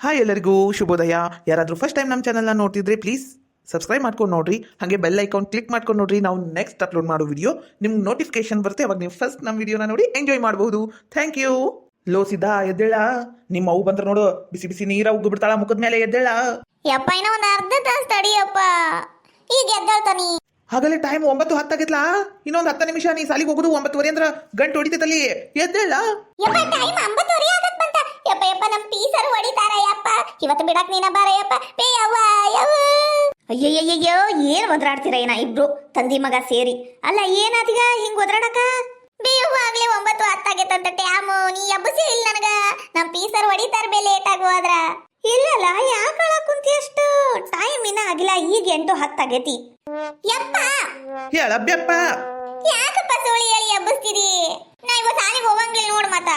Hi ಎಲ್ಲರಿಗೂ ಶುಭೋದಯ. ಯಾರಾದರೂ ಫಸ್ಟ್ ಟೈಮ್ ನಮ್ಮ ಚಾನಲ್ನ ನೋಡ್ತಿದ್ರೆ ಪ್ಲೀಸ್ ಸಬ್ಸ್ಕ್ರೈಬ್ ಮಾಡ್ಕೊಂಡು ನೋಡ್ರಿ. ಹಾಗೆ ಬೆಲ್ ಐಕಾನ್ ಕ್ಲಿಕ್ ಮಾಡ್ಕೊಂಡು ನೋಡ್ರಿ. ನಾವು ನೆಕ್ಸ್ಟ್ ಅಪ್ಲೋಡ್ ಮಾಡೋ ವಿಡಿಯೋ ನಿಮ್ಗೆ ನೋಟಿಫಿಕೇಶನ್ ಬರುತ್ತೆ. ಅವಾಗ ನೀವು ಫಸ್ಟ್ ನಮ್ಮ ವಿಡಿಯೋನ ನೋಡಿ ಎಂಜಾಯ್ ಮಾಡಬಹುದು. Thank you. ಲೋ ಸಿದ್ಧಾ ಎದ್ದೇಳ, ನಿಮ್ಮ ಅವು ಬಂದ್ರೆ ನೋಡು ಬಿಸಿ ಬಿಸಿ ನೀರ ಉಗ್ಗು ಬಿಡ್ತಾಳ ಮುಖದ ಮೇಲೆ. ಎದ್ದೇಳ ಯಪ್ಪ, ಇನ್ನ ಒಂದು ಅರ್ಧ ತಾಸು ತಡಿಯಪ್ಪ, ಈಗ ಎದ್ದೇಳ್ತಾನಿ. ಹಾಗಲೇ ಟೈಮ್ 9:10 ಆಗಿತ್ಲಾ. ಇನ್ನೊಂದು 10 ನಿಮಿಷ ನೀ ಸಾಲಿಗೆ ಹೋಗುದು 9:30 ಅಂದ್ರೆ ಗಂಟು ಹೊಡಿತೈತಲ್ಲಿ. ಎದ್ದೇಳ ಯಪ್ಪ, ಟೈಮ್ 9:30 ಆಗತ್ ಬಂತ. ಯಪ್ಪ ಯಪ್ಪ, ನಮ್ ಟೀಚರ್ ಹೊಡಿತಾರ ಯಪ್ಪ. ಇವತ್ತು ಬಿಡಕ್ ನೀನ ಬಾರ ಯಪ್ಪ. ಬೇ ಯವ್ವ ಯವ್ವ. ಅಯ್ಯಯ್ಯಯ್ಯೋ, ಏನ್ ಒದ್ರಾಡ್ತೀರ ಏನ ಇಬ್ರು ತಂದಿ ಮಗ ಸೇರಿ? ಅಲ್ಲ ಏನಾದೀಗ ಹಿಂಗ್ ಒದ್ರಾಡಕ? ಬೇ ಯವ್ವ, ಆಗ್ಲೇ 9:10 ಆಗೈತಂತ ಟ್ಯಾಮು. ನೀ ಎಬ್ಬಸಿ ಇಲ್ಲ ನನಗ. ನಮ್ ಟೀಚರ್ ಹೊಡಿತಾರ ಬೇ ಲೇಟ್ ಆಗುವಾದ್ರ. ಇಲ್ಲಲ್ಲ, ಯಾಕೆ ಕುಂತಿ ಅಷ್ಟು ಟೈಮ್ ಇನ್ನ ಆಗಿಲ್ಲ. ಈಗ 8:10 ಆಗೈತಿ. ಯಪ್ಪ ಹೇಳಬ್ಯಪ್ಪ, ಯಾಕಪ್ಪ ಸೋಳಿ ಹೇಳಿ ಎಬ್ಬಿಸ್ತೀರಿ? ನಾ ಇವತ್ತು ಸಾಲಿಗೆ ಹೋಗಂಗಿಲ್ಲ ನೋಡು ಮತ್ತ.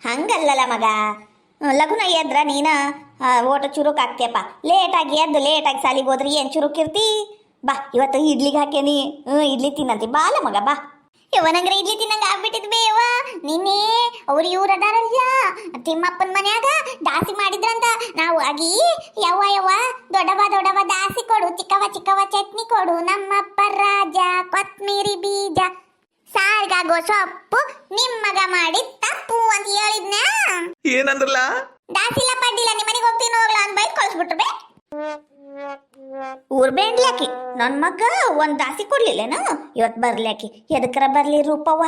ಹಂಗಲ್ಲಲ್ಲ ಮಗ, ಲಗುನ ಎದ್ರ ನೀನ ಓಟ ಚುರುಕ್ ಆಗ್ತೀಯಪ್ಪ. ಲೇಟಾಗಿ ಎದ್ದು ಲೇಟಾಗಿ ಸಾಲಿಗೆ ಹೋದ್ರಿ ಏನ್ ಚುರುಕ್ ಇರ್ತಿ? ಬಾ, ಇವತ್ತು ಇಡ್ಲಿಗೆ ಹಾಕೇನಿ. ಇಡ್ಲಿ ತಿನ್ನಂತಿ. ಬಾಲ ಮಗ ಬಾ. ಇವನಂಗ್ರೆ ಇಡ್ಲಿ ತಿನ್ನಂಗ ಆಗ್ಬಿಟ್ಟಿದ್ ಬೇವ. ನಿನ್ನೆ ಅವ್ರು ಇವ್ರು ಅದಾರಲ್ಲ ತಿಮ್ಮಪ್ಪನ ಮನ್ಯಾಗ ದಾಸಿ ಮಾಡಿದ್ರಂತ. ನಾವು ಆಗಿ ಯವ್ವ ಯವ್ವ ದೊಡ್ಡವ ದಾಸಿ ಕೊಡು, ಚಿಕ್ಕವ ಚಟ್ನಿ ಕೊಡು, ನಮ್ಮಪ್ಪ ರಾಜ ಕೊತ್ಮೀರಿ ಬೀಜ ಸಾರ್ಗಾಗೋ ಸೊಪ್ಪು ನಿಮ್ಮಗ ಮಾಡಿ ತಪ್ಪು ಅಂತ ಹೇಳಿದ್ನ. ಏನಂದ್ರಲ್ಲ? ದಾಸಿಲ್ಲ ಪಡ್ಡಿಲ್ಲ, ನಿಮ್ಮ ಮನೆಗೆ ಹೋಗ್ತೀನಿ ಹೋಗ್ಲಾ ಅಂತ ಬೈಕ್ ಕಳ್ಸ್ಬಿಟ್ರು ಬೇ. ಊರ್ ಬೇಡ್ಲಾಕಿ ನನ್ ಮಗ ಒಂದ್ ದಾಸಿ ಕೊಡ್ಲಿಲ್ಲೇನು? ಇವತ್ ಬರ್ಲಾಕಿ ಎದಕ್ಕರ ಬರ್ಲಿ ರೂಪವ್ವ.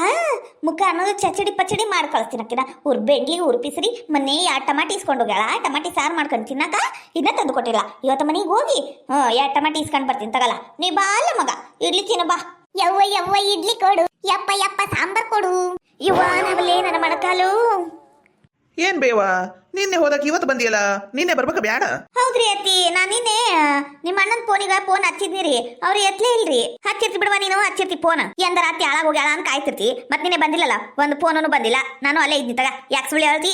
ಮುಖ ಅನ್ನೋದು ಚಚಡಿ ಪಚಡಿ ಮಾಡಿ ಕಳಿಸ್ತೀನಕ್ಕಿನ. ಊರ್ ಬೇಡ್ಲಿ ಊರ್ ಪಿಸ್ರಿ ಮೊನ್ನೆ ಟಮಾಟಿ ಇಸ್ಕೊಂಡು ಹೋಗ್ಯಾಳ. ಟಮಾಟಿ ಸಾರು ಮಾಡ್ಕೊಂಡು ತಿನ್ನಕ ಇನ್ನ ತಂದು ಕೊಟ್ಟಿಲ್ಲ. ಇವತ್ತು ಮನೆಗೆ ಹೋಗಿ ಟಮಾಟಿ ಇಸ್ಕೊಂಡ್ ಬರ್ತೀನಿ ತಗಲ್ಲ. ನೀ ಬಾಲ ಮಗ ಇಡ್ಲಿ ತಿನ್ನ ಬಾ. ಯವ್ವ ಯವ್ವ ಇಡ್ಲಿ ಕೊಡು. ಯಪ್ಪ ಯಪ್ಪ ಸಾಂಬಾರ್ ಕೊಡು. ಇವ್ವ ನಾವಲ್ಲೇ ನನ್ನ ಮಣಕಾಲು. ಏನ್ ಬೇವ, ನಿನ್ನೆ ಹೋದಕ್ಕೆ ಇವತ್ತು ಬಂದಿಯಲ್ಲ, ನಿನ್ನೆ ಬರ್ಬೇಕ ಬ್ಯಾಡ? ಹೌದ್ರಿ ಅತ್ತಿ, ನಾನ್ ನಿನ್ನೆ ನಿಮ್ಮ ಅಣ್ಣನ ಫೋನಿಗೆ ಫೋನ್ ಹಚ್ಚಿದ್ನಿರಿ. ಅವ್ರು ಎತ್ಲೇ ಇಲ್ರಿ. ಹಚ್ಚಿರ್ತಿ ಬಿಡವಾ ನೀನು, ಹಚ್ಚಿರ್ತಿ ಫೋನ್. ಎಂದ ರಾತ್ರಿ ಹಾಳಾಗ ಹೋಗ್ಯಾಳ ಅಂತ ಕಾಯ್ತಿರ್ತಿ. ಮತ್ ನಿನ್ನೆ ಬಂದಿಲ್ಲಲ್ಲ, ಒಂದು ಫೋನೂ ಬಂದಿಲ್ಲ. ನಾನು ಅಲ್ಲೇ ಇದ್ನಿ ತಗ. ಯಾಕೆ ಸುಳ್ಳು ಹೇಳ್ತಿ?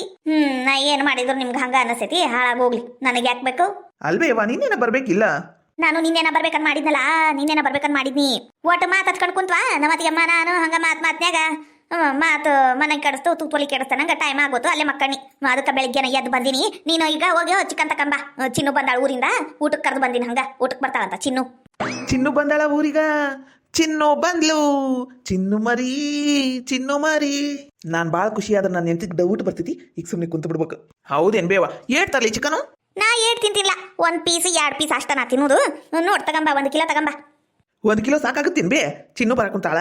ನಾ ಏನ್ ಮಾಡಿದ್ರು ನಿಮ್ಗೆ ಹಂಗ ಅನಸ್ತೈತಿ? ಹಾಳಾಗ ಹೋಗ್ಲಿ, ನನಗೆ ಯಾಕೆ ಬೇಕು? ಅಲ್ಬೇವ, ನಿನ್ನೆನ ಬರ್ಬೇಕಿಲ್ಲ. ನಾನು ನಿನ್ನೆನ ಬರ್ಬೇಕಂತ ಮಾಡಿದ್ನಲ್ಲ, ನಿನ್ನೆನ ಬರ್ಬೇಕಂತ ಮಾಡಿದ್ನಿ. ಒಟ್ಟು ಮಾತು ಹಚ್ಕೊಂಡ್ ಕುಂತ್ವಾ ನಮ್ಮತ್ತಿಯಮ್ಮ ನಾನು ಹಂಗ ಮಾತ್ನ್ಯಾಗ ಮಾತು ಮನೆಗೆ ಕೆಡಿಸ್ತು, ತುಪ್ಪಲಿ ಕೆಡಿಸ್ತಾನ. ನಂಗೆ ಟೈಮ್ ಆಗೋತು, ಅಲ್ಲೇ ಮಕ್ಕಣ್ಣಿ. ಅದಕ್ಕೆ ಬೆಳಿಗ್ಗೆನ ಎದ್ದು ಬಂದಿನಿ. ನೀನು ಈಗ ಹೋಗಿ ಚಿಕನ್ ತಕೊಂಬ. ಚಿನ್ನು ಬಂದಾಳ ಊರಿಂದ, ಊಟಕ್ಕೆ ಕರೆದು ಬಂದಿನಿ. ಹಂಗ ಊಟಕ್ಕೆ ಬರ್ತಾಳಂತ ಚಿನ್ನು. ಚಿನ್ನು ಬಂದಾಳ ಊರಿಗ? ಚಿನ್ನು ಬಂದ್ಲು, ಚಿನ್ನು ಮರಿ. ನಾನ್ ಬಾಳ ಖುಷಿ ಆದ್ರೆ ನಾನು ಎಂತಿದ್ದ ಊಟ ಬರ್ತೈತಿ. ಈಗ ಸುಮ್ಮನೆ ಕುಂತ ಬಿಡ್ಬೇಕು. ಹೌದೇನ್ ಬೇವ? ಏಟ್ ತರ್ಲಿ ಚಿಕನು? ನಾ ಏಟ್ ತಿಂತಿಲ್ಲ, 1 ಪೀಸ್ 2 ಪೀಸ್ ಅಷ್ಟ ನಾ ತಿನ್ನೋದು. ನೋಡ್ ತಗೊಂಬ, 1 ಕಿಲೋ ತಗೊಂಬ. 1 ಕಿಲೋ ಸಾಕಾಗುತ್ತೇನ್ ಬೇ? ಚಿನ್ನು ಬರಕುಂತಾಳ?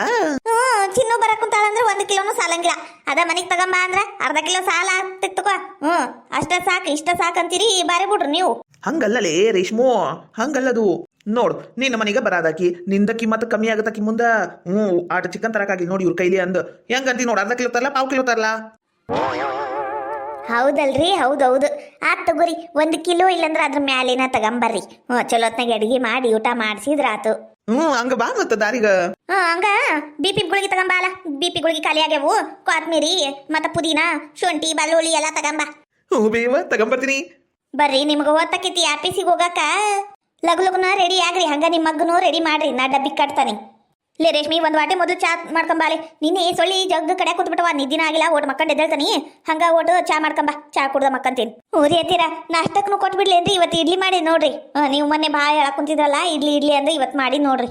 ಚಿನ್ನು ಬರಕುಂತಾಳ ಅಂದ್ರೆ 1 ಕಿಲೋನು ಸಾಲಂಗಿಲ್ಲ. ಅದ ಮನಿಗ್ ತಗೊಂಬ ಅಂದ್ರ ಅರ್ಧ ಕಿಲೋ ಸಾಲ ಆಗ್ತಿತ್ತುಕೋ. ಅಷ್ಟ ಸಾಕು ಇಷ್ಟ ಸಾಕಂತೀರಿ. ಬಾರಿ ಬಿಡ್ರಿ ನೀವು. ಹಂಗಲ್ಲಲೇ ರೇಷ್ಮು, ಹಂಗಲ್ಲದು. ನೋಡು, ನಿನ್ನ ಮನೆಗೆ ಬರಾದಾಕಿ ನಿಂದಕ್ಕಿ ಮತ್ತೆ ಕಮ್ಮಿ ಆಗತ್ತಾಕಿ ಮುಂದ. ಆಟ ಚಿಕನ್ ತರಕಾಗಿ ನೋಡಿ ಇವ್ರ ಕೈಲಿ ಅಂದ ಹೆಂಗಂತಿ ನೋಡು. ಅರ್ಧ ಕಿಲೋ ತರಲ್ಲ, 1/2 ಕಿಲೋ ತರಲ್ಲ? ಹೌದಲ್ರಿ, ಹೌದೌದು. ಆತ್ ತಗೋರಿ, 1 ಕಿಲೋ ಇಲ್ಲಂದ್ರ ಅದ್ರ ಮ್ಯಾಲಿನ ತಗೊಂಬರ್ರಿ. ಚಲೋ ಹೊತ್ನಾಗ ಅಡಿಗೆ ಮಾಡಿ ಊಟ ಮಾಡಿಸಿದ್ರ ಆತು. ಹಂಗ ಬಾ ಮತ್ತ ದಾರಿಗ. ಹಂಗ BP ಗುಳಿಗೆ ತಗೊಂಬಾಲ. BP ಗುಳಿಗೆ ಖಾಲಿ ಆಗ್ಯಾವು. ಕೊತ್ಮೀರಿ ಮತ್ತ ಪುದೀನ ಶುಂಠಿ ಬೆಳ್ಳುಳ್ಳಿ ಎಲ್ಲ ತಗೊಂಬ. ಬೇವ ತಗೊಂಬರ್ತೀನಿ. ಬರ್ರಿ, ನಿಮ್ಗೆ ಓದ್ತಕೈತಿ ಆಫೀಸಿಗೆ ಹೋಗಾಕ. ಲಗುನ ರೆಡಿ ಆಗ್ರಿ. ಹಂಗ ನಿಮ್ಮ ಮಗನು ರೆಡಿ ಮಾಡ್ರಿ, ನಾ ಡಬ್ಬಿ ಕಟ್ತಾನಿ. ಲೇ ರೇಷ್ಮಿ, ಒಂದು ವಾಟೆ ಮೊದಲು ಚಾ ಮಾಡ್ಕೊಂಬಾಲೆ. ನಿನ್ನೆ ಸೊಳ್ಳಿ ಜಗ್ ಕಡೆ ಕೂತ್ಬಿಟ್ಟವ, ನಿದ್ದಿನ ಆಗಿಲ್ಲ. ಓಟ್ ಮಕ್ಕಂಡು ಎದ್ದೇಳ್ತಾನಿ. ಹಂಗ ಓಟು ಚಾ ಮಾಡ್ಕೊಂಬ. ಚಾ ಕುಡ್ದ ಮಕ್ಕಂತೀನಿ. ಊರಿ ಎತ್ತೀರ ನಾಷ್ಟಕ್ಕೂ ಕೊಟ್ಬಿಡ್ಲಿ. ಇವತ್ತು ಇಡ್ಲಿ ಮಾಡಿ ನೋಡ್ರಿ. ನೀವು ಮೊನ್ನೆ ಭಾಳ ಹೇಳಕ್ ಕುಂತಿದ್ರಲ್ಲ, ಇಡ್ಲಿ ಅಂದ್ರೆ ಇವತ್ತು ಮಾಡಿ ನೋಡ್ರಿ.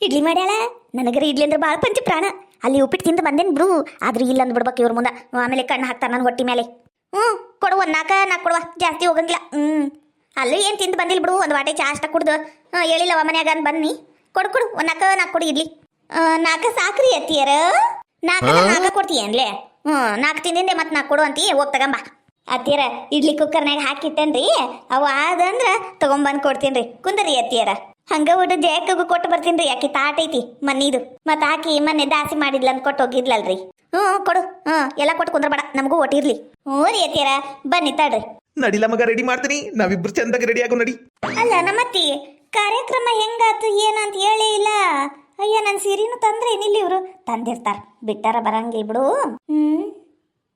ಇಡ್ಲಿ ಮಾಡ್ಯಾಳ. ನನಗರ ಇಡ್ಲಿ ಅಂದ್ರೆ ಭಾಳ ಪಂಚ ಪ್ರಾಣ. ಅಲ್ಲಿ ಉಪ್ಪಿಟ್ಟು ತಿಂದು ಬಂದೇನು ಬಿಡು, ಆದ್ರೆ ಇಲ್ಲ ಅಂದ್ ಬಿಡ್ಬೇಕು ಇವ್ರ ಮುಂದೆ. ಆಮೇಲೆ ಕಣ್ಣು ಹಾಕ್ತಾರ ನನ್ನ ಹೊಟ್ಟಿ ಮೇಲೆ. ಕೊಡು, 1 4 ಕೊಡುವ, ಜಾಸ್ತಿ ಹೋಗಂಗಿಲ್ಲ. ಅಲ್ಲೂ ಏನು ತಿಂದು ಬಂದಿಲ್ಲ ಬಿಡು. ಒಂದು ವಾಟೆ ಚಾ ಅಷ್ಟ ಕುಡ್ದು ಹೇಳಿಲ್ಲವ ಮನ್ಯಾಗ ಅಂತ ಬನ್ನಿ. ಕೊಡು 1 4 ಕೊಡು ಇಡ್ಲಿ. 4 ಸಾಕ್ರಿ ಅತ್ತಿಯರ. 4 ಕೊಡ್ತೀಯನ್ಲೇ? 4 ತಿಂದಿಂದೆ ಮತ್ತೆ 4 ಕೊಡು ಅಂತೀ. ಹೋಗಿ ತಗೊಂಬ. ಅತ್ತಿಯರ ಇಡ್ಲಿ ಕುಕ್ಕರ್ನಾಗ ಹಾಕಿಟ್ಟನ್ರಿ. ಅವ ಆದಂದ್ರ ತಗೊಂಬಂದು ಕೊಡ್ತೀನಿ. ಕುಂದ್ರಿ ಅತ್ತಿಯರ. ಹಂಗ ಊಟ ಜಯಕ್ಕಗೂ ಕೊಟ್ಟು ಬರ್ತೀನಿ. ಯಾಕೆ ತಾಟ ಐತಿ ಮನ್ನಿದು. ಮತ್ತೆ ಹಾಕಿ ಮೊನ್ನೆ ದಾಸಿ ಮಾಡಿದ್ಲ ಅಂತ ಕೊಟ್ಟು ಹೋಗಿದ್ಲಲ್ರಿ. ಕೊಡು. ಎಲ್ಲ ಕೊಟ್ಟು ಕುಂದ್ರಬೇಡ, ನಮಗೂ ಒಟ್ಟಿರ್ಲಿ. ರೀ ಅತ್ತಿಯರ, ಬನ್ನಿ ತಡ್ರಿ. ನಡಿಲ ಮಗ, ರೆಡಿ ಮಾಡ್ತೀನಿ. ನಾವಿಬ್ರು ಚಂದಾಗ ರೆಡಿ ಆಗೋ ನಡಿ. ಅಲ್ಲ ನಮ್ಮತ್ತಿ, ಕಾರ್ಯಕ್ರಮ ಹೆಂಗಾತು ಏನಂತ ಹೇಳೇ ಇಲ್ಲ. ಅಯ್ಯ, ನನ್ನ ಸೀರೆನೂ ತಂದ್ರೆ ಏನಿಲ್ಲ. ಇವ್ರು ತಂದಿರ್ತಾರ, ಬಿಟ್ಟಾರ ಬರಂಗಿಲ್ಲ ಬಿಡು.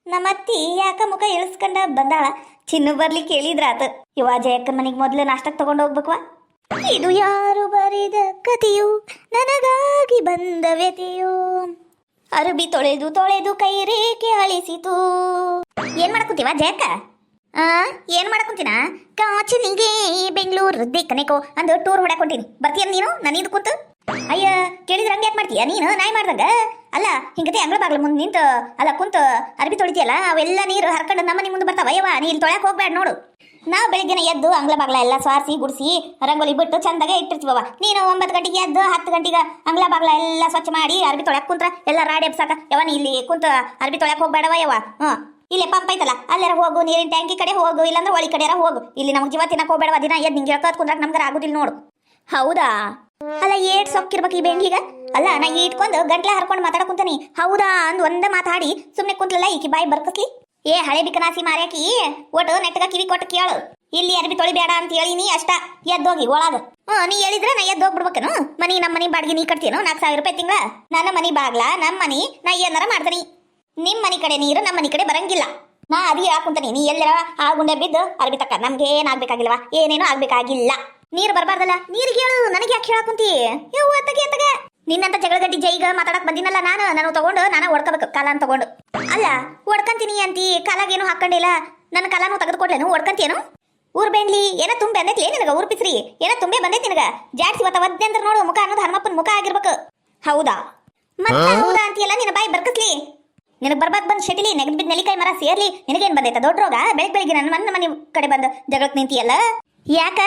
ನಮ್ಮತ್ತಿ ಯಾಕ ಮುಖ ಇಳಿಸ್ಕೊಂಡ ಬಂದಾಳ. ಚಿನ್ನು ಬರ್ಲಿ ಕೇಳಿದ್ರಾತ. ಇವ ಜಯಕ್ಕ ಮನಿಗೆ ಮೊದ್ಲು ನಾಷ್ಟಕ್ಕೆ ತಗೊಂಡು ಹೋಗ್ಬೇಕವಾ. ಇದು ಯಾರು ಬರೆದ ಕಥೆಯು, ನನಗಾಗಿ ಬಂದ ವ್ಯತೆಯು. ಅರಬಿ ತೊಳೆದು ತೊಳೆದು ಕೈ ರೇಖೆ ಅಳಿಸಿತು. ಏನ್ ಮಾಡಕೂತೀವ ಜಯಕ್ಕ? ಆ ಏನ್ ಮಾಡಕೊಂತೀನ ಕಾಚಿನಿಗೆ ಬೆಂಗಳೂರು ದೇಕನೆಕೋ ಅಂದು ಟೂರ್ ಹೊಡಕೊಂತೀನಿ ಬರ್ತೀಯ ನೀನು ನನ್ನಿಂದ ಕೂತು ಅಯ್ಯ ಕೇಳಿದ್ರೆ ಹಂಗೆ ಯಾಕೆ ಮಾಡ್ತೀಯ ನೀನು ನಾಯಿ ಮಾಡ್ದಂಗ ಅಲ್ಲ ಹಿಂಗತಿ ಅಂಗಳ ಬಾಗ್ಲ ಮುಂದೆ ನಿಂತು ಅಲ್ಲ ಕುಂತು ಅರ್ಬಿ ತೊಳಿತೀಯಲ್ಲ ಅವೆಲ್ಲ ನೀರು ಹರ್ಕೊಂಡು ನಮ್ಮ ಮನೆ ಮುಂದೆ ಬರ್ತಾವ ಅಯ್ಯವ ನೀ ಇಲ್ಲಿ ತೊಳ್ಯಾಕ ಹೋಗ್ಬೇಡ ನೋಡು ನಾವು ಬೆಳಿಗ್ಗೆನ ಎದ್ದು ಅಂಗಳ ಬಾಗ್ಲ ಎಲ್ಲ ಸ್ವಾರಿಸಿ ಗುಡಿಸಿ ರಂಗೋಲಿ ಬಿಟ್ಟು ಚಂದಾಗೆ ಇಟ್ಟಿರ್ತೀವವ ನೀನು 9 ಗಂಟೆಗೆ ಎದ್ದು 10 ಗಂಟೆಗೆ ಅಂಗಳ ಬಾಗ್ಲ ಎಲ್ಲ ಸ್ವಚ್ಛ ಮಾಡಿ ಅರ್ಬಿ ತೊಳ್ಯಾಕ ಕುಂತ್ರ ಎಲ್ಲ ರಾಡಿ ಎಬ್ಸಾಕ ಯಾವ ನೀ ಇಲ್ಲಿ ಕುಂತು ಅರ್ಬಿ ತೊಳ್ಯಾಕ ಹೋಗ್ಬೇಡವ ಯವ ಇಲ್ಲೇ ಪಂಪ್ ಐತಲ್ಲ ಅಲ್ಲೆರ ಹೋಗು ನೀರಿನ ಟ್ಯಾಂಕಿ ಕಡೆ ಹೋಗು ಇಲ್ಲಾಂದ್ರೆ ಒಳಿ ಕಡೆಯಾರ ಹೋಗು ಇಲ್ಲಿ ನಮ್ಗೆ ಜೀವ ತಿನ್ನಕ್ ಹೋಗ್ಬೇಡವ ದಿನ ಎದ್ದು ನಿಂಗೆ ಹೇಳ್ಕೋತ್ ಕುಂದ್ರಾಕ ನಮ್ಗೆ ಆಗುದಿಲ್ಲ ನೋಡು ಹೌದಾ ಅಲ್ಲ ಏಟ್ ಸೊಕ್ಕಿರ್ಬೇಕು ಈ ಬೆಂಡಿಗ ಅಲ್ಲ ನಾ ಇಟ್ಕೊಂಡು ಗಂಟ್ಲ ಹರ್ಕೊಂಡು ಮಾತಾಡಕುಂತಾನಿ ಹೌದಾ ಅಂದ್ ಒಂದೇ ಮಾತಾಡಿ ಸುಮ್ನೆ ಕುಂತ್ಲಲ್ಲ ಈಕಿ ಬಾಯಿ ಬರ್ಕಸ್ಲಿ ಏ ಹಳೆ ಬಿಕನಾಸಿ ಮಾರ್ಯಾಕಿ ಒಟ್ಟು ನೆಟ್ಟಗ ಕಿವಿ ಕೊಟ್ಟು ಕೇಳು ಇಲ್ಲಿ ಅರ್ಬಿ ತೊಳಿಬೇಡ ಅಂತ ಹೇಳಿನಿ ಅಷ್ಟ ಎದ್ದೋಗಿ ಒಳಗ ನೀ ಹೇಳಿದ್ರೆ ನಾ ಎದ್ದೋಗ್ಬಿಡ್ಬೇಕೇನು ನಮ್ಮ ಮನಿ ಬಾಡಿಗೆ ನೀ ಕಟ್ತೀನೋ 4,000 ರೂಪಾಯಿ ತಿಂಗಳ ನನ್ನ ಮನಿ ಬಾಗ್ಲ ನಮ್ಮ ಮನಿ ನಾ ಏನಾರ ಮಾಡ್ತೀನಿ ನಿಮ್ ಮನಿ ಕಡೆ ನೀರು ನಮ್ಮ ಮನಿ ಕಡೆ ಬರಂಗಿಲ್ಲ ನಾ ಅದಿ ಹಾಕುಂತಾನಿ ನೀ ಎಲ್ಲರ ಆ ಗುಂಡೆ ಬಿದ್ದು ಅರ್ಬಿ ತಕ್ಕ ನಮ್ಗೆ ಏನಾಗ್ಬೇಕಾಗಿಲ್ವಾ ಏನೇನೋ ಆಗ್ಬೇಕಾಗಿಲ್ಲ ನೀರು ಬರಬಾರ್ದಲ್ಲ ನೀರಿಗೆ ಹೇಳು ನನಗೆ ಯಾಕೆ ಹೇಳಾಕುಂತಿ ಎತ್ತಗ ನಿನ್ನಂತ ಜಗಳ ಗಡ್ಡಿ ಜೈಗ ಮಾತಾಡಕ್ ಬಂದಿನಲ್ಲ ನಾನು ತಗೊಂಡು ನಾನು ಹೊಡ್ಕೋಬೇಕು ಕಾಲನ್ ತಗೊಂಡು ಅಲ್ಲ ಹೊಡ್ಕಂತೀನಿ ಅಂತಿ ಕಾಲಾಗೇನು ಹಾಕೊಂಡಿಲ್ಲ ನನ್ನ ಕಾಲನು ತೆಗೆದುಕೊಡ್ಲೇನು ಹೊಡ್ಕಂತೇನು ಊರ್ ಬೆಂಡ್ಲಿ ಏನ ತುಂಬೆ ಬಂದೈತಿ ನಿನಗ ಊರ್ ಪಿಸ್ರಿ ಏನ ತುಂಬೆ ಬಂದೈತಿ ನಿನಗ ಜಾಡ್ಸಿ ಒದ್ದೆ ಅಂತ ನೋಡು ಮುಖ ಅನ್ನೋದು ಹನುಮಪ್ಪನ ಮುಖ ಆಗಿರ್ಬೇಕು ಹೌದಾ ಮತ್ತೆ ಹೌದಾ ಅಂತೀಯಲ್ಲ ನಿನ್ನ ಬಾಯಿ ಬರ್ಕಸ್ಲಿ ನಿನಗೆ ಬರ್ಬಾದ್ ಬಂದ್ ಶೆಟಿಲಿ ನೆಗದ್ ಬಿದ್ದು ನೆಲಿಕಾಯಿ ಮರ ಸೇರ್ಲಿ ನಿನಗೇನ್ ಬಂದೈತ ದೊಡ್ಡ ರೋಗ ಬೆಳಿಗ್ಗೆ ನನ್ನ ಮನೆ ಕಡೆ ಬಂದು ಜಗಳಕ್ಕೆ ನಿಂತಿಯಲ್ಲ ಯಾಕ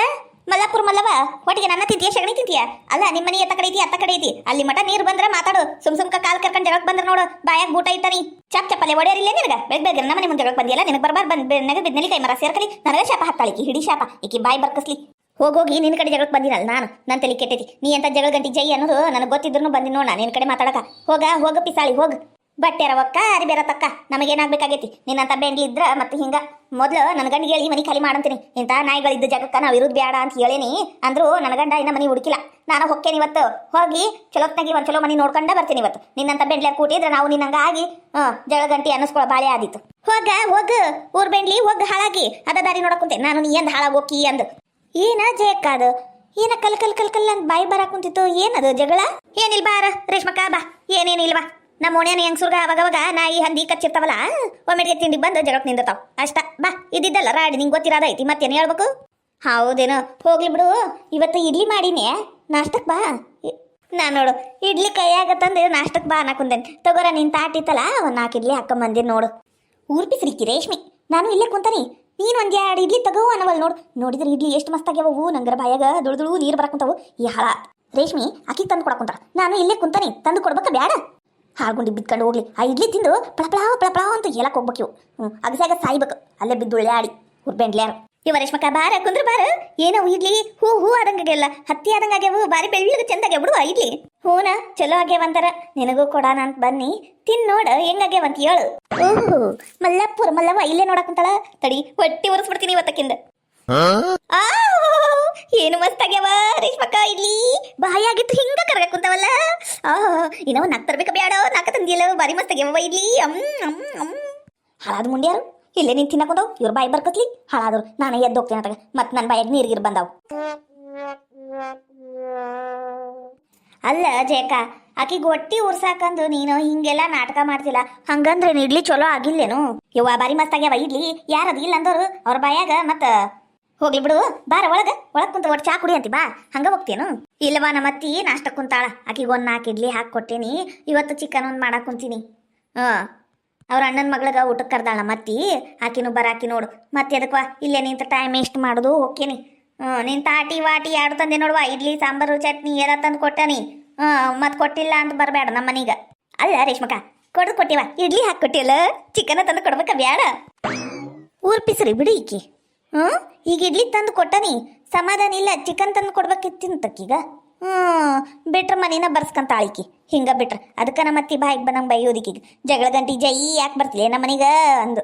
ಮಲ್ಲಾಪುರ ಮಲ್ಲವ ಒಟ್ಟಿಗೆ ನನ್ನ ತಿಂತೀಯ ಶಗಣಿ ತಿಂತೀಯ ಅಲ್ಲ ನಿಮ್ಮ ಮನೆ ಎತ್ತ ಕಡೆ ಐತಿ ಅತ್ತ ಕಡೆ ಐತಿ ಅಲ್ಲಿ ಮಠ ನೀರು ಬಂದ್ರೆ ಮಾತಾಡು ಸುಮ್ಕ ಕಾಲ್ ಕರ್ಕೊಂಡು ಜಗಳಕ್ಕೆ ಬಂದ್ರೆ ನೋಡು ಬಾಯಾಗ ಬೂಟ ಇಟ್ಟನಿ ಚಪ್ಪಲೆ ಒಡೆಯರಿಲ್ಲ ನಿನಗ ಬೆಳಿಗ್ಗೆ ನಮ್ಮ ಮನೆ ಮುಂದೆ ಜಗಳಕ್ಕೆ ಬಂದಿಯಲ್ಲ ನಿನಗೆ ಬರ್ಬಾರ್ದು ಬಂದ್ ನೆಗದ್ ಬಿದ್ದು ನೆಲಿಕಾಯಿ ಮರ ಸೇರ್ಕಲಿ ನನಗೆ ಶಾಪ ಹಾಕ್ತಾಳಿಕಿ ಹಿಡಿ ಶಾಪ ಈಕಿ ಬಾಯಿ ಬರ್ಕಸ್ಲಿ ಹೋಗೋಗಿ ನಿನ್ನ ಕಡೆ ಜಗಳಕ್ಕೆ ಬಂದಿನಲ್ಲ ನಾನು ನನ್ನ ತಲೆ ಕೆಟ್ಟೈತಿ ನೀ ಅಂತ ಜಗಳ ಗಂಟಿ ಜೈ ಅನ್ನೋದು ನನಗೆ ಗೊತ್ತಿದ್ರು ಬಂದಿ ನೋಡ ನಿನ್ನ ಕಡೆ ಮಾತಾಡಕ ಹೋಗ ಪಿಸಾಳಿ ಹೋಗ ಬಟ್ಟೆ ರವಕ್ಕ ಅರಿಬೇರ ತಕ್ಕ ನಮಗೇನಾಗ್ಬೇಕಾಗೈತಿ ನಿನ್ನಂತ ಬೆಂಡ್ಲಿ ಇದ್ರ ಮತ್ತೆ ಹಿಂಗ ಮೊದ್ಲು ನನ್ನ ಗಂಡಿಗೆ ಹೇಳಿ ಮನಿ ಖಾಲಿ ಮಾಡಂತೀನಿ ಇಂಥ ನಾಯಿಗಳಿದ್ದ ಜಾಗಕ್ಕ ನಾವು ಇರುದ್ ಬೇಡ ಅಂತ ಹೇಳೇನಿ ಅಂದ್ರು ನನ್ನ ಗಂಡ ಇನ್ನ ಮನಿ ಹುಡುಕಿಲ್ಲ ನಾನು ಹೊಕ್ಕೇನಿ ಇವತ್ತು ಹೋಗಿ ಚಲೋತ್ನಾಗಿ ಒಂದ್ ಚಲೋ ಮನಿ ನೋಡ್ಕೊಂಡ ಬರ್ತೀನಿ ಇವತ್ತು ನಿನ್ನಂತ ಬೆಂಡ್ಲಿ ಕೂಟಿದ್ರೆ ನಾವು ನಿನ್ನಂಗ ಆಗಿ ಜಗಳ ಗಂಟಿ ಅನ್ನಿಸ್ಕೊಳ್ಳೋ ಬಾಳೆ ಆದಿತ್ತು ಹೋಗ ಊರ್ ಬೆಂಡ್ಲಿ ಹೋಗ ಹಾಳಾಗಿ ಅದ ದಾರಿ ನೋಡಕುಂತೆ ನಾನು ನೀ ಎಂದ ಹಾಳಾಗೋಕಿ ಅಂದ್ ಏನ ಜಯಕ್ಕ ಅದು ಏನ ಕಲ್ ಅಂತ ಬಾಯಿ ಬರಾಕುಂತಿತ್ತು ಏನದು ಜಗಳ ಏನಿಲ್ ಬಾರ ರೇಷ್ಮಕ್ಕ ಬಾ ಏನೇನಿಲ್ವಾ ನಮ್ಮ ಓಣ್ಯಾನ ಹೆಂಗ್ಸುರ್ಗ ಅವಾಗವಾಗ ನಾಯಿ ಹಂದಿ ಕಚ್ಚಿರ್ತಾವಲ್ಲ ಒಮ್ಮೆಗೆ ತಿಂಡಿ ಬಂದು ಜಗಳಕ್ಕೆ ನಿಂದಿರ್ತಾವ ಅಷ್ಟ ಬಾ ಇದ್ದಿದ್ದಲ್ಲ ರಾಡಿ ನಿಂಗೆ ಗೊತ್ತಿರೋದೈತಿ ಮತ್ತೇನು ಹೇಳ್ಬೇಕು ಹೌದೇನು ಹೋಗ್ಲಿ ಬಿಡು ಇವತ್ತು ಇಡ್ಲಿ ಮಾಡಿನೇ ನಾಷ್ಟಕ್ಕೆ ಬಾ ನಾನು ನೋಡು ಇಡ್ಲಿ ಕೈಯಾಗ ತಂದು ನಾಷ್ಟಕ್ಕೆ ಬಾ ಅನ್ನಕುಂದೇನೆ ತಗೋರ ನಿನ್ ತಾಟಿತ್ತಲ್ಲ ಒಂದು 4 ಇಡ್ಲಿ ಹಾಕೊಂಬಂದಿನಿ ನೋಡು ಊರ್ ಪಿಸ್ರಿಕ್ಕಿ ರೇಷ್ಮಿ ನಾನು ಇಲ್ಲೇ ಕುಂತಾನಿ ನೀನು ಒಂದು 2 ಇಡ್ಲಿ ತಗೋ ಅನ್ನವಲ್ ನೋಡಿದ್ರೆ ಇಡ್ಲಿ ಎಷ್ಟು ಮಸ್ತ್ ಆಗ್ಯಾವವು ನಂಗರ ಬಾಯಾಗ ದುಳು ನೀರು ಬರಕುಂತಾವು ಈ ಹಾಳ ರೇಷ್ಮಿ ಅಕ್ಕಿ ತಂದು ಕೊಡಕುಂತಾರ ನಾನು ಇಲ್ಲೇ ಕುಂತಾನಿ ತಂದು ಕೊಡ್ಬೇಕ ಬ್ಯಾಡ ಹಾಳ್ಗುಂಡಿ ಬಿದ್ಕೊಂಡು ಹೋಗ್ಲಿ ಆ ಇಡ್ಲಿ ತಿಂದು ಪಳಪಳ ಅಂತ ಹೇಳಕ್ ಹೋಗ್ಬೇಕು ಅಗಸಾಗ ಸಾಯ್ಬೇಕು ಅಲ್ಲೇ ಬಿದ್ದು ಆಡಿ ಹುರ್ಬೆಂಡ್ಲ್ಯಾರ ಇವ ರೇಷ್ಮಕ್ಕ ಬಾರ ಕುಂದ್ರ ಬಾರ ಏನೋ ಇಡ್ಲಿ ಹೂ ಆದಂಗಾಗೆಲ್ಲ ಹತ್ತಿ ಆದಂಗಾಗ್ಯಾವು ಬಾರಿ ಬೆಳ್ಳಗೆ ಚಂದಾಗ್ಯಾವ ಬಿಡು ಇಡ್ಲಿ ಹೂನ ಚಲೋ ಆಗ್ಯಾವಂತಾರ ನಿನಗೂ ಕೊಡೋಣ ಅಂತ ಬನ್ನಿ ತಿನ್ನೋಡ ಹೆಂಗಾಗ್ಯಾವಂತ ಹೇಳು ಓಹೋ ಮಲ್ಲಪ್ಪುರ ಮಲ್ಲವ್ವ ಇಲ್ಲೇ ನೋಡಕುಂತಾಳ ತಡಿ ಹೊಟ್ಟಿ ಒರೆಸ್ಬಿಡ್ತೀನಿ ಇವತ್ತಕ್ಕಿಂದ ಏನು ಮಸ್ತ್ ಆಗ್ಯಾವ ರೇಷ್ಮಕ್ಕ ಇಡ್ಲಿ ಬಾಯಾಗಿತ್ತು ಹಿಂಗ ಕರಗ ಕುಂತಾವಲ್ಲ ಇನ್ನವ ನಾಕ್ ತರ್ಬೇಕ ಬ್ಯಾಡ ನಾಕ ತಂದಿಯಲ್ಲ ಬಾರಿ ಮಸ್ತ್ ಆಗ್ಯಾವ ಇಡ್ಲಿ ಹಾಳಾದ ಮುಂಡ್ಯಾರು ಇಲ್ಲೇ ನೀನ್ ತಿನ್ನಕೊಂಡವ್ ಇವ್ರ ಬಾಯಿ ಬರ್ಕತ್ಲಿ ಹಾಳಾದ್ರು ನಾನು ಎದ್ದೋಗ್ತೀನಿ ಅತ್ತಾಗ ಮತ್ ನನ್ನ ಬಾಯಾಗ ನೀರ್ಗಿರ್ ಬಂದಾವ್ ಅಲ್ಲ ಜಯಕ ಆಕಿಗೆ ಹೊಟ್ಟಿ ಉರ್ಸಾಕಂದು ನೀನು ಹಿಂಗೆಲ್ಲ ನಾಟಕ ಮಾಡ್ತಿಲ್ಲ ಹಂಗಂದ್ರೆ ಇಡ್ಲಿ ಚಲೋ ಆಗಿಲ್ಲೇನು ಯವ್ವ ಬಾರಿ ಮಸ್ತ್ ಆಗ್ಯಾವ ಇಡ್ಲಿ ಯಾರದು ಇಲ್ಲ ಅಂದವ್ರು ಅವ್ರ ಬಾಯಾಗ ಮತ್ತ ಹೋಗ್ಲಿ ಬಿಡು ಬಾರ ಒಳಗ ಕುಂತ ಒಟ್ಟು ಚಾ ಕುಡಿ ಅಂತಿ ಬಾ ಹಂಗ ಹೋಗ್ತೇನು ಇಲ್ಲವಾ ನಮ್ಮ ಅತ್ತಿ ನಾಷ್ಟ ಕುಂತಾಳ ಆಕಿಗೆ ಒಂದು 4 ಇಡ್ಲಿ ಹಾಕಿ ಕೊಟ್ಟೇನಿ ಇವತ್ತು ಚಿಕನ್ ಒಂದು ಮಾಡಕ್ ಕುಂತೀನಿ ಅವ್ರ ಅಣ್ಣನ ಮಗಳಿಗೆ ಊಟಕ್ಕೆ ಕರ್ದಾಳ ಮತ್ತಿ ಆಕಿನೂ ಬರಾಕಿ ನೋಡು ಮತ್ತೆ ಅದಕ್ವಾ ಇಲ್ಲೇ ನಿಂತ ಟೈಮ್ ವೇಸ್ಟ್ ಮಾಡೋದು ಹೋಗ್ತೀನಿ ನಿನ್ ತಾಟಿ ವಾಟಿ ಯಾರು ತಂದೆ ನೋಡುವ ಇಡ್ಲಿ ಸಾಂಬಾರು ಚಟ್ನಿ ಎಲ್ಲ ತಂದು ಕೊಟ್ಟನಿ ಮತ್ತೆ ಕೊಟ್ಟಿಲ್ಲ ಅಂತ ಬರಬೇಡ ನಮ್ಮ ಮನೀಗ ಅಲ್ಲ ರೇಷ್ಮಕ್ಕ ಕೊಟ್ಟಿವ ಇಡ್ಲಿ ಹಾಕಿ ಕೊಟ್ಟಿಲ್ಲ ಚಿಕನ್ ತಂದು ಕೊಡ್ಬೇಕ ಬ್ಯಾಡ ಊರ್ ಪಿಸ್ರಿ ಬಿಡಿ ಈಕಿ ಈಗ ಇಡ್ಲಿ ತಂದು ಕೊಟ್ಟನಿ ಸಮಾಧಾನ ಇಲ್ಲ ಚಿಕನ್ ತಂದು ಕೊಡ್ಬೇಕಿತ್ತಿಂತಕ್ಕೀಗ ಬಿಟ್ರ ಮನಿನ ಬರ್ಸ್ಕಂತ ಆಳಿಕಿ ಹಿಂಗ ಬಿಟ್ರ ಅದಕ್ಕ ನಮ್ಮ ಅತ್ತಿ ಬಾಯಿಗೆ ಬಂದಂಗೆ ಬೈಯೋದಿಕ್ಕೀಗ ಜಗಳ ಗಂಟಿ ಜೈ ಯಾಕೆ ಬರ್ತಿಲ್ಲ ನಮ್ಮ ಮನೀಗ ಅಂದು